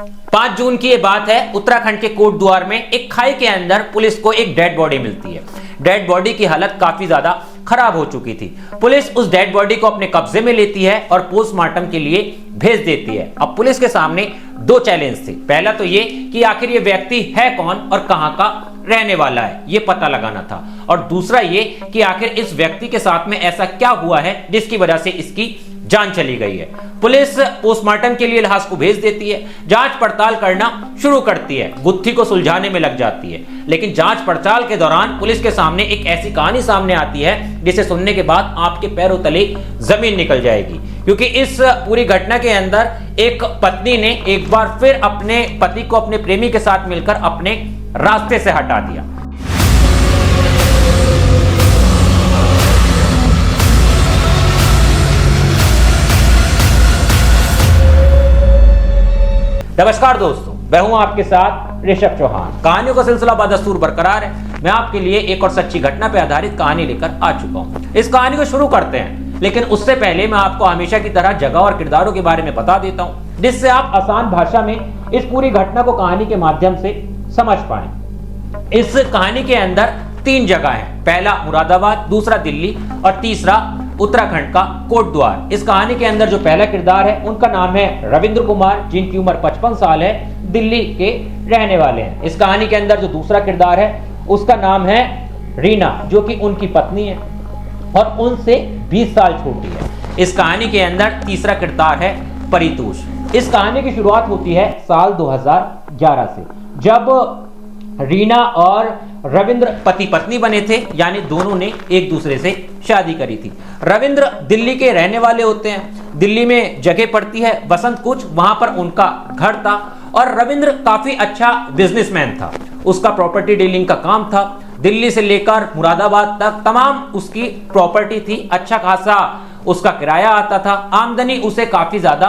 5 जून की यह बात है। उत्तराखंड के कोटद्वार में एक खाई के अंदर पुलिस को एक डेड बॉडी मिलती है। डेड बॉडी की हालत काफी ज्यादा खराब हो चुकी थी। पुलिस उस डेड बॉडी को अपने कब्जे में लेती है और पोस्टमार्टम के लिए भेज देती है। अब पुलिस के सामने 2 चैलेंज थे। पहला तो ये कि आखिर ये व्यक्ति है कौन और कहां का रहने वाला है, ये पता लगाना था। और दूसरा ये कि आखिर इस व्यक्ति के साथ में ऐसा क्या हुआ है जिसकी वजह से इसकी जान चली गई है। पुलिस पोस्टमार्टम के लिए लाश को भेज देती है, जांच पड़ताल करना शुरू करती है, गुत्थी को सुलझाने में लग जाती है। लेकिन जांच पड़ताल के दौरान पुलिस के सामने एक ऐसी कहानी सामने आती है जिसे सुनने के बाद आपके पैरों तले जमीन निकल जाएगी। क्योंकि इस पूरी घटना के अंदर एक पत्नी ने एक बार फिर अपने पति को अपने प्रेमी के साथ मिलकर अपने रास्ते से हटा दिया। नमस्कार दोस्तों, मैं हूं आपके साथ ऋषभ चौहान। कहानियों का सिलसिला बदस्तूर बरकरार है। मैं आपके लिए एक और सच्ची घटना पर आधारित कहानी लेकर आ चुका हूं। इस कहानी को शुरू करते हैं, लेकिन उससे पहले मैं आपको हमेशा की तरह जगह और किरदारों के बारे में बता देता हूं, जिससे आप आसान भाषा में इस पूरी घटना को कहानी के माध्यम से समझ पाएं। इस कहानी के अंदर 3 जगह हैं। पहला मुरादाबाद, दूसरा दिल्ली और तीसरा उत्तराखंड का कोटद्वार। इस कहानी के अंदर जो पहला किरदार है उनका नाम है रविंद्र कुमार, जिनकी उम्र 55 साल है, दिल्ली के रहने वाले हैं। इस कहानी के अंदर जो दूसरा किरदार है उसका नाम है रीना, जो कि उनकी पत्नी है और उनसे 20 साल छोटी है। इस कहानी के अंदर तीसरा किरदार है परितोष। इस कहानी की शुरुआत होती है साल 2011 से, जब रीना और रविंद्र पति पत्नी बने थे, यानी दोनों ने एक दूसरे से शादी करी थी। रविंद्र दिल्ली के रहने वाले होते हैं। दिल्ली में जगह पड़ती है बसंत कुछ, वहां पर उनका घर था और रविंद्र काफी अच्छा बिजनेसमैन था। उसका प्रॉपर्टी डीलिंग का काम था। दिल्ली से लेकर मुरादाबाद तक तमाम उसकी प्रॉपर्टी थी। अच्छा खासा उसका किराया आता था। आमदनी उसे काफी ज्यादा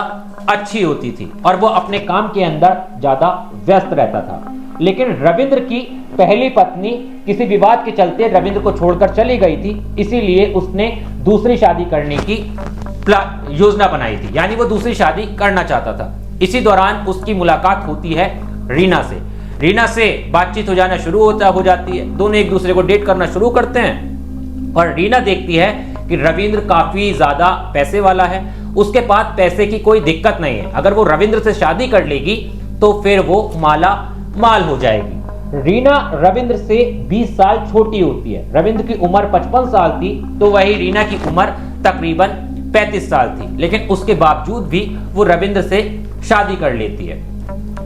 अच्छी होती थी और वो अपने काम के अंदर ज्यादा व्यस्त रहता था। लेकिन रविंद्र की पहली पत्नी किसी विवाद के चलते रविंद्र को छोड़कर चली गई थी, इसीलिए उसने दूसरी शादी करने की योजना बनाई थी, यानी वो दूसरी शादी करना चाहता था। इसी दौरान उसकी मुलाकात होती है रीना से। रीना से बातचीत हो जाना शुरू हो जाती है। दोनों एक दूसरे को डेट करना शुरू करते हैं और रीना देखती है कि रविंद्र काफी ज्यादा पैसे वाला है, उसके पास पैसे की कोई दिक्कत नहीं है। अगर वो रविंद्र से शादी कर लेगी तो फिर वो माला माल हो जाएगी। रीना रविंद्र से 20 साल छोटी होती है। रविंद्र की उम्र 55 साल थी तो वही रीना की उम्र तकरीबन 35 साल थी। लेकिन उसके बावजूद भी वो रविंद्र से शादी कर लेती है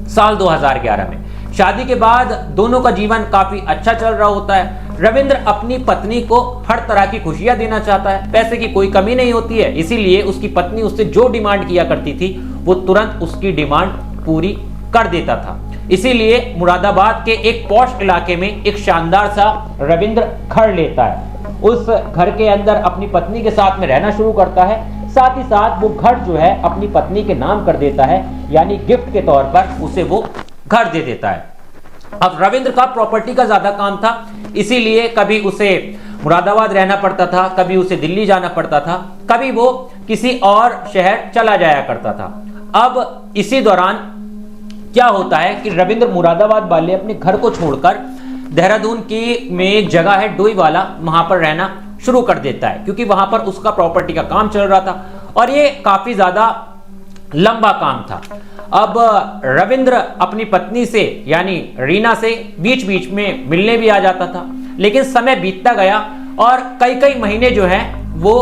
साल 2011 में। शादी के बाद दोनों का जीवन काफी अच्छा चल रहा होता है। रविंद्र अपनी पत्नी को हर तरह की खुशियां देना चाहता है, पैसे की कोई कमी नहीं होती है, इसीलिए उसकी पत्नी उससे जो डिमांड किया करती थी वो तुरंत उसकी डिमांड पूरी कर देता था। इसीलिए मुरादाबाद के एक पॉश इलाके में एक शानदार सा रविंद्र घर लेता है। उस घर के अंदर अपनी पत्नी के साथ में रहना शुरू करता है। साथ ही साथ वो घर जो है अपनी पत्नी के नाम कर देता है, यानी गिफ्ट के तौर पर उसे वो घर दे देता है। अब रविंद्र का प्रॉपर्टी का ज्यादा काम था, इसीलिए कभी उसे मुरादाबाद रहना पड़ता था, कभी उसे दिल्ली जाना पड़ता था, कभी वो किसी और शहर चला जाया करता था। अब इसी दौरान क्या होता है कि रविंद्र मुरादाबाद वाले अपने घर को छोड़कर देहरादून की में एक जगह है डोईवाला, वहां पर रहना शुरू कर देता है, क्योंकि वहां पर उसका प्रॉपर्टी का काम चल रहा था और ये काफी ज्यादा लंबा काम था। अब रविंद्र अपनी पत्नी से यानी रीना से बीच बीच में मिलने भी आ जाता था, लेकिन समय बीतता गया और कई कई महीने जो है वो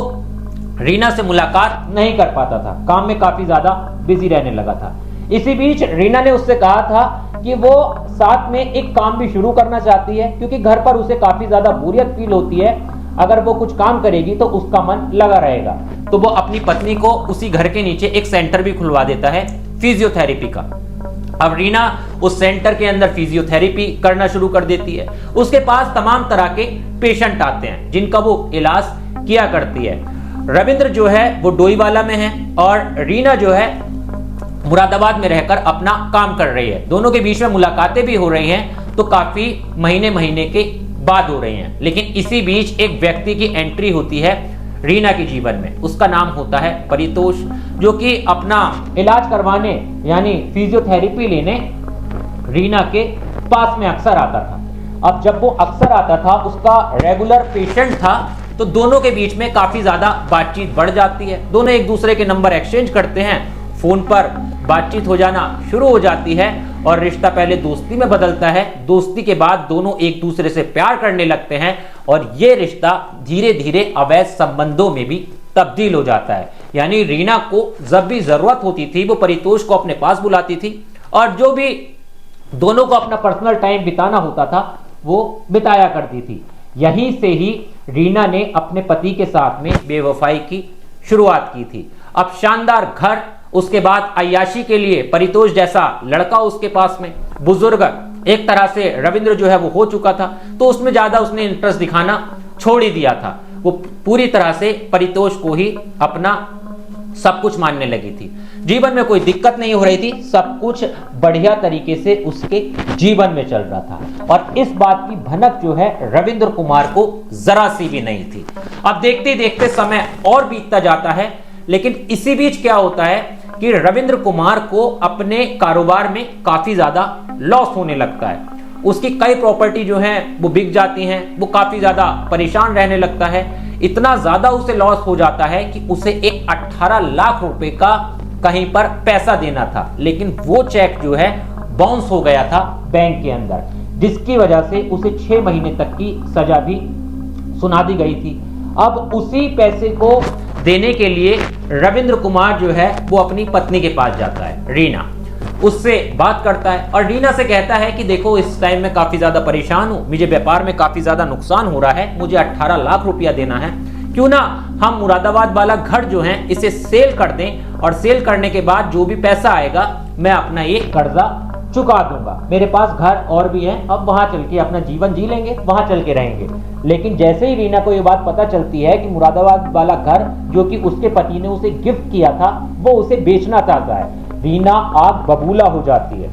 रीना से मुलाकात नहीं कर पाता था। काम में काफी ज्यादा बिजी रहने लगा था। इसी बीच रीना ने उससे कहा था कि वो साथ में एक काम भी शुरू करना चाहती है, क्योंकि घर पर उसे काफी ज्यादा बोरियत फील होती है। अगर वो कुछ काम करेगी तो उसका मन लगा रहेगा। तो वो अपनी पत्नी को उसी घर के नीचे एक सेंटर भी खुलवा देता है फिजियोथेरेपी का। अब रीना उस सेंटर के अंदर फिजियोथेरेपी करना शुरू कर देती है। उसके पास तमाम तरह के पेशेंट आते हैं जिनका वो इलाज किया करती है। रविंद्र जो है वो डोईवाला में है और रीना जो है मुरादाबाद में रहकर अपना काम कर रही है। दोनों के बीच में मुलाकातें भी हो रही हैं, तो काफी महीने के बाद हो रही हैं। लेकिन इसी बीच एक व्यक्ति की एंट्री होती है रीना के जीवन में। उसका नाम होता है परितोष, जो कि अपना इलाज करवाने यानी फिजियोथेरेपी लेने रीना के पास में अक्सर आता था। अब जब वो अक्सर आता था, उसका रेगुलर पेशेंट था, तो दोनों के बीच में काफी ज्यादा बातचीत बढ़ जाती है। दोनों एक दूसरे के नंबर एक्सचेंज करते हैं, फोन पर बातचीत हो जाना शुरू हो जाती है और रिश्ता पहले दोस्ती में बदलता है। दोस्ती के बाद दोनों एक दूसरे से प्यार करने लगते हैं और ये रिश्ता धीरे धीरे अवैध संबंधों में भी तब्दील हो जाता है। यानी रीना को जब भी जरूरत होती थी वो परितोष को अपने पास बुलाती थी और जो भी दोनों को अपना पर्सनल टाइम बिताना होता था वो बिताया करती थी। यहीं से ही रीना ने अपने पति के साथ में बेवफाई की शुरुआत की थी। अब शानदार घर, उसके बाद अय्याशी के लिए परितोष जैसा लड़का उसके पास में, बुजुर्ग, एक तरह से रविंद्र जो है वो हो चुका था, तो उसमें ज्यादा उसने इंटरेस्ट दिखाना छोड़ ही दिया था। वो पूरी तरह से परितोष को ही अपना सब कुछ मानने लगी थी। जीवन में कोई दिक्कत नहीं हो रही थी, सब कुछ बढ़िया तरीके से उसके जीवन में चल रहा था और इस बात की भनक जो है रविंद्र कुमार को जरा सी भी नहीं थी। अब देखते देखते समय और बीतता जाता है, लेकिन इसी बीच क्या होता है कि रविंद्र कुमार को अपने कारोबार में काफी ज्यादा लॉस होने लगता है। उसकी कई प्रॉपर्टी जो है वो बिक जाती हैं, वो काफी ज्यादा परेशान रहने लगता है। इतना ज्यादा उसे लॉस हो जाता है कि उसे एक 18 लाख रुपए का कहीं पर पैसा देना था, लेकिन वो चेक जो है बाउंस हो गया था बैंक के अंदर, जिसकी वजह से उसे 6 महीने तक की सजा भी सुना दी गई थी। अब उसी पैसे को देने के लिए रविंद्र कुमार जो है वो अपनी पत्नी के पास जाता है, रीना, उससे बात करता है और रीना से कहता है कि देखो इस टाइम में काफी ज्यादा परेशान हूं, मुझे व्यापार में काफी ज्यादा नुकसान हो रहा है, मुझे 18 लाख रुपया देना है, क्यों ना हम मुरादाबाद वाला घर जो है इसे सेल कर दें और सेल करने के बाद जो भी पैसा आएगा मैं अपना ये कर्जा चुका दूंगा। मेरे पास घर और भी हैं, अब वहां चल के अपना जीवन जी लेंगे, वहां चल के रहेंगे। लेकिन जैसे ही रीना को ये बात पता चलती है कि मुरादाबाद वाला घर जो कि उसके पति ने उसे गिफ्ट किया था वो उसे बेचना चाहता है, रीना आग बबूला हो जाती है।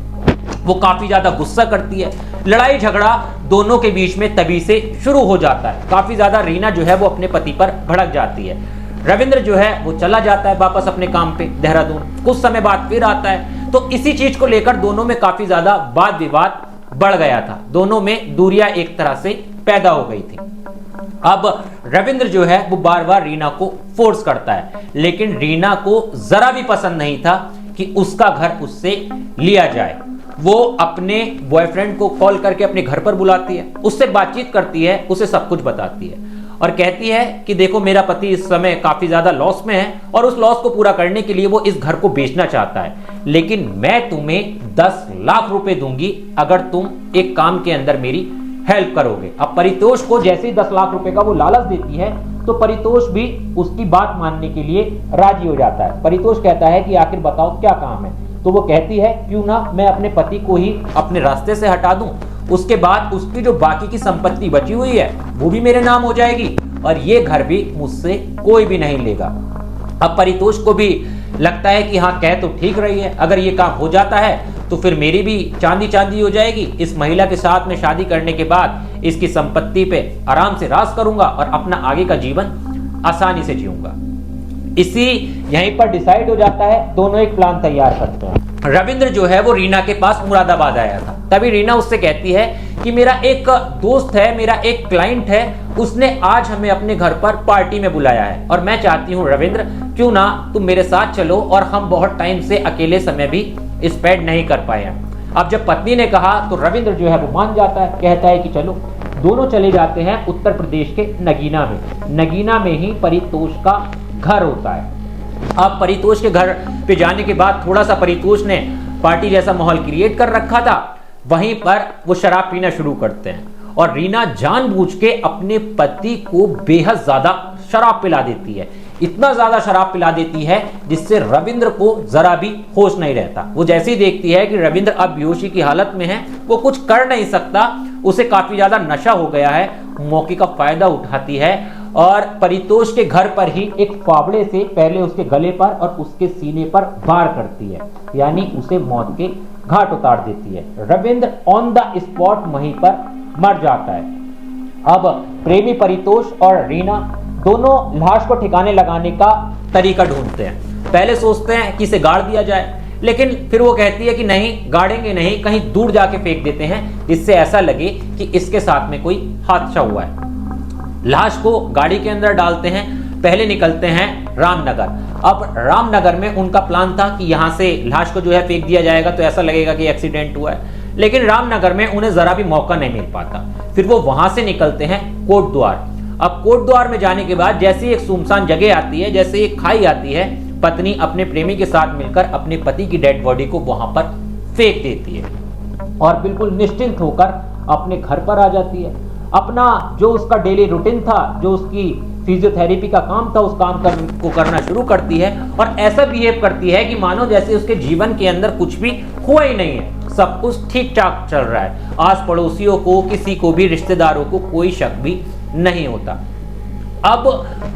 वो काफी ज्यादा गुस्सा करती है, लड़ाई झगड़ा दोनों के बीच में तभी से शुरू हो जाता है। काफी ज्यादा रीना जो है वो अपने पति पर भड़क जाती है। रविंद्र जो है वो चला जाता है वापस अपने काम पे देहरादून। कुछ समय बाद फिर आता है, तो इसी चीज को लेकर दोनों में काफी ज्यादा वाद विवाद बढ़ गया था, दोनों में दूरियां एक तरह से पैदा हो गई थी। अब रविंद्र जो है वो बार बार रीना को फोर्स करता है, लेकिन रीना को जरा भी पसंद नहीं था कि उसका घर उससे लिया जाए। वो अपने बॉयफ्रेंड को कॉल करके अपने घर पर बुलाती है, उससे बातचीत करती है, उसे सब कुछ बताती है और कहती है कि देखो मेरा पति इस समय काफी ज्यादा लॉस में है और उस लॉस को पूरा करने के लिए वो इस घर को बेचना चाहता है, लेकिन मैं तुम्हें 10 लाख रुपए दूंगी अगर तुम एक काम के अंदर मेरी हेल्प करोगे। अब परितोष को जैसे ही 10 लाख रुपए का वो लालच देती है तो परितोष भी उसकी बात मानने के लिए राजी हो जाता है। परितोष कहता है कि आखिर बताओ क्या काम है, तो वो कहती है क्यों ना मैं अपने पति को ही अपने रास्ते से हटा दूं, उसके बाद उसकी जो बाकी की संपत्ति बची हुई है वो भी मेरे नाम हो जाएगी और ये घर भी मुझसे कोई भी नहीं लेगा। अब परितोष को भी लगता है कि हाँ कह तो ठीक रही है, अगर ये काम हो जाता है तो फिर मेरी भी चांदी चांदी हो जाएगी। इस महिला के साथ में शादी करने के बाद इसकी संपत्ति पे आराम से राज करूंगा और अपना आगे का जीवन आसानी से जीऊंगा। इसी यहीं पर डिसाइड हो जाता है, दोनों एक प्लान तैयार करते हैं। रविंद्र जो है वो रीना के पास मुरादाबाद आया था, तभी रीना उससे कहती है कि मेरा एक दोस्त है, मेरा एक क्लाइंट है, उसने आज हमें अपने घर पर पार्टी में बुलाया है और मैं चाहती हूँ रविंद्र क्यों ना तुम मेरे साथ चलो, और हम बहुत टाइम से अकेले समय भी स्पेंड नहीं कर पाए हैं। अब जब पत्नी ने कहा तो रविंद्र जो है वो मान जाता है, कहता है कि चलो। दोनों चले जाते हैं उत्तर प्रदेश के नगीना में। नगीना में ही परितोष का घर होता है। अब परितोष के घर पे जाने के बाद थोड़ा सा परितोष ने पार्टी जैसा माहौल क्रिएट कर रखा था, वहीं पर वो शराब पीना शुरू करते हैं और रीना जानबूझ के अपने पति को बेहद ज्यादा शराब पिला देती है, इतना ज्यादा शराब पिला देती है जिससे रविंद्र को जरा भी होश नहीं रहता। वो जैसे ही देखती है कि रविंद्र अब बेहोशी की हालत में है, वो कुछ कर नहीं सकता, उसे काफी ज्यादा नशा हो गया है, मौके का फायदा उठाती है और परितोष के घर पर ही एक फावड़े से पहले उसके गले पर और उसके सीने पर वार करती है, यानी उसे मौत के घाट उतार देती है। रविंद्र ऑन द स्पॉट वहीं पर मर जाता है। अब प्रेमी परितोष और रीना दोनों लाश को ठिकाने लगाने का तरीका ढूंढते हैं। पहले सोचते हैं कि इसे गाड़ दिया जाए, लेकिन फिर वो कहती है कि नहीं, गाड़ेंगे नहीं, कहीं दूर जाके फेंक देते हैं जिससे ऐसा लगे कि इसके साथ में कोई हादसा हुआ है। लाश को गाड़ी के अंदर डालते हैं। पहले निकलते हैं रामनगर। अब रामनगर में उनका प्लान था कि यहां से लाश को जो है फेंक दिया जाएगा तो ऐसा लगेगा कि एक्सीडेंट हुआ है, लेकिन रामनगर में उन्हें जरा भी मौका नहीं मिल पाता। फिर वो वहां से निकलते हैं कोटद्वार। अब कोटद्वार में जाने के बाद जैसे ही एक सुनसान जगह आती है, जैसे एक खाई आती है, पत्नी अपने प्रेमी के साथ मिलकर अपने पति की डेड बॉडी को वहां पर फेंक देती है और बिल्कुल निश्चिंत होकर अपने घर पर आ जाती है। अपना जो उसका डेली रूटीन था, जो उसकी फिजियोथेरेपी का काम था, उस काम को करना शुरू करती है और ऐसा बिहेव करती है कि मानो जैसे उसके जीवन के अंदर कुछ भी हुआ ही नहीं है, सब कुछ ठीक ठाक चल रहा है। आस पड़ोसियों को, किसी को भी, रिश्तेदारों को कोई शक भी नहीं होता। अब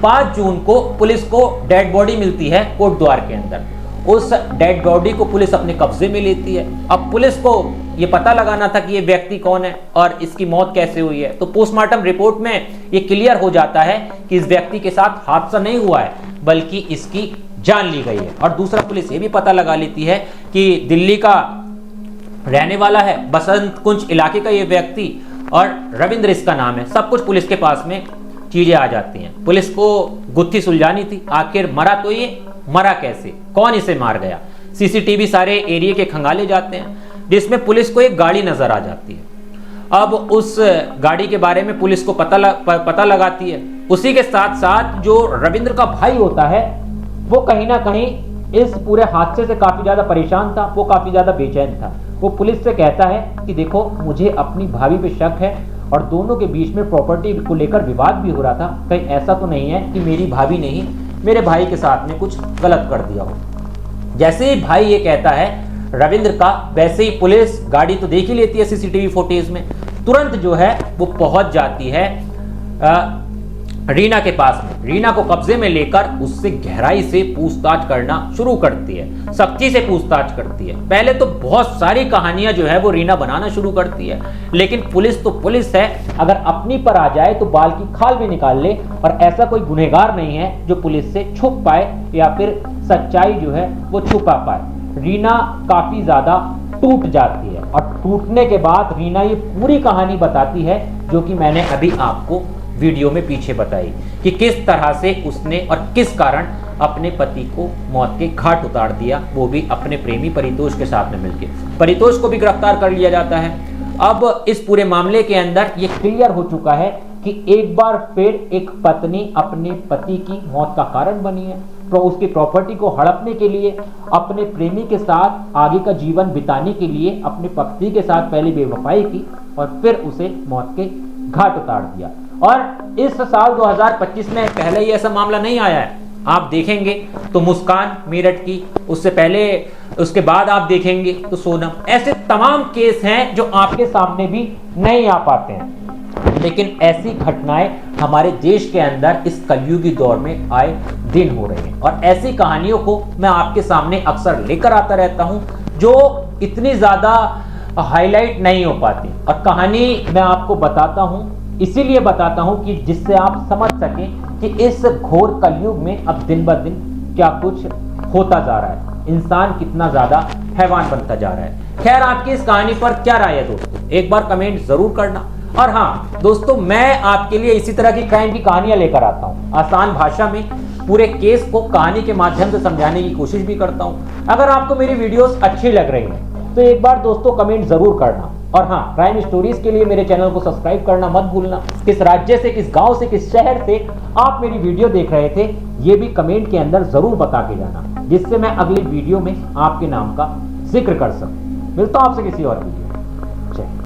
5 जून को पुलिस को डेड बॉडी मिलती है कोटद्वार के अंदर। उस डेड बॉडी को पुलिस अपने कब्जे में लेती है। अब पुलिस को ये पता लगाना था कि ये व्यक्ति कौन है और इसकी मौत कैसे हुई है, तो पोस्टमार्टम रिपोर्ट में ये क्लियर हो जाता है कि इस व्यक्ति के साथ हादसा नहीं हुआ है, बल्कि इसकी जान ली गई है। और दूसरा, पुलिस ये भी पता लगा लेती है कि दिल्ली का रहने वाला है, बसंत कुंज इलाके का ये व्यक्ति, और रविंद्र इसका नाम है। सब कुछ पुलिस के पास में चीजें आ जाती हैं। पुलिस को गुत्थी सुलझानी थी, आखिर मरा तो ये मरा कैसे, कौन इसे मार गया। सीसीटीवी सारे एरिया के खंगाले जाते हैं, जिसमें पुलिस को एक गाड़ी नजर आ जाती है। अब उस गाड़ी के बारे में पुलिस को पता लगाती है। उसी के साथ साथ जो रविंद्र का भाई होता है, वो कहीं ना कहीं इस पूरे हादसे से काफी ज्यादा परेशान था, वो काफी ज्यादा बेचैन था। वो पुलिस से कहता है कि देखो, मुझे अपनी भाभी पे शक है और दोनों के बीच में प्रॉपर्टी को लेकर विवाद भी हो रहा था। कहीं ऐसा तो नहीं है कि मेरी भाभी ने ही मेरे भाई के साथ में कुछ गलत कर दिया हो। जैसे ही भाई ये कहता है रविंद्र का, वैसे ही पुलिस गाड़ी तो देख ही लेती है सीसीटीवी फुटेज में, तुरंत जो है वो पहुंच जाती है रीना के पास में। रीना को कब्जे में लेकर उससे गहराई से पूछताछ करना शुरू करती है, सख्ती से पूछताछ करती है। पहले तो बहुत सारी कहानियां जो है वो रीना बनाना शुरू करती है, लेकिन पुलिस तो पुलिस है, अगर अपनी पर आ जाए तो बाल की खाल भी निकाल ले, और ऐसा कोई गुनहगार नहीं है जो पुलिस से छुप पाए या फिर सच्चाई जो है वो छुपा पाए। रीना काफी ज्यादा टूट जाती है और टूटने के बाद रीना ये पूरी कहानी बताती है जो कि मैंने अभी आपको वीडियो में पीछे बताई, कि किस तरह से उसने और किस कारण अपने पति को मौत के घाट उतार दिया, वो भी अपने प्रेमी परितोष के साथ में मिलकर। परितोष को भी गिरफ्तार कर लिया जाता है। अब इस पूरे मामले के अंदर ये क्लियर हो चुका है कि एक बार फिर एक पत्नी अपने पति की मौत का कारण बनी है, तो उसकी प्रॉपर्टी को हड़पने के लिए, अपने प्रेमी के साथ आगे का जीवन बिताने के लिए अपने पति के साथ पहले बेवफाई की और फिर उसे मौत के घाट उतार दिया। और इस साल 2025 में पहले ही ऐसा मामला नहीं आया है। आप देखेंगे तो मुस्कान मेरठ की, उससे पहले, उसके बाद आप देखेंगे तो सोनम, ऐसे तमाम केस हैं जो आपके सामने भी नहीं आ पाते हैं। लेकिन ऐसी घटनाएं हमारे देश के अंदर इस कलयुगी दौर में आए दिन हो रही हैं, और ऐसी कहानियों को मैं आपके सामने अक्सर लेकर आता रहता हूं जो इतनी ज्यादा हाईलाइट नहीं हो पाती। और कहानी मैं आपको बताता हूं, इसीलिए बताता हूं कि जिससे आप समझ सकें कि इस घोर कलयुग में अब दिन ब दिन क्या कुछ होता जा रहा है, इंसान कितना ज्यादा हैवान बनता जा रहा है। खैर, आपकी इस कहानी पर क्या राय है दोस्तों, एक बार कमेंट जरूर करना। और हाँ दोस्तों, मैं आपके लिए इसी तरह की क्राइम की कहानियां लेकर आता हूं, आसान भाषा में पूरे केस को कहानी के माध्यम से समझाने की कोशिश भी करता हूं। अगर आपको मेरी वीडियोस अच्छी लग रही हैं तो एक बार दोस्तों कमेंट जरूर करना। और हाँ, क्राइम स्टोरीज के लिए मेरे चैनल को सब्सक्राइब करना मत भूलना। किस राज्य से, किस गांव से, किस शहर से आप मेरी वीडियो देख रहे थे, ये भी कमेंट के अंदर जरूर बता के जाना, जिससे मैं अगली वीडियो में आपके नाम का जिक्र कर सकूं। मिलता हूं आपसे किसी और वीडियो। जय।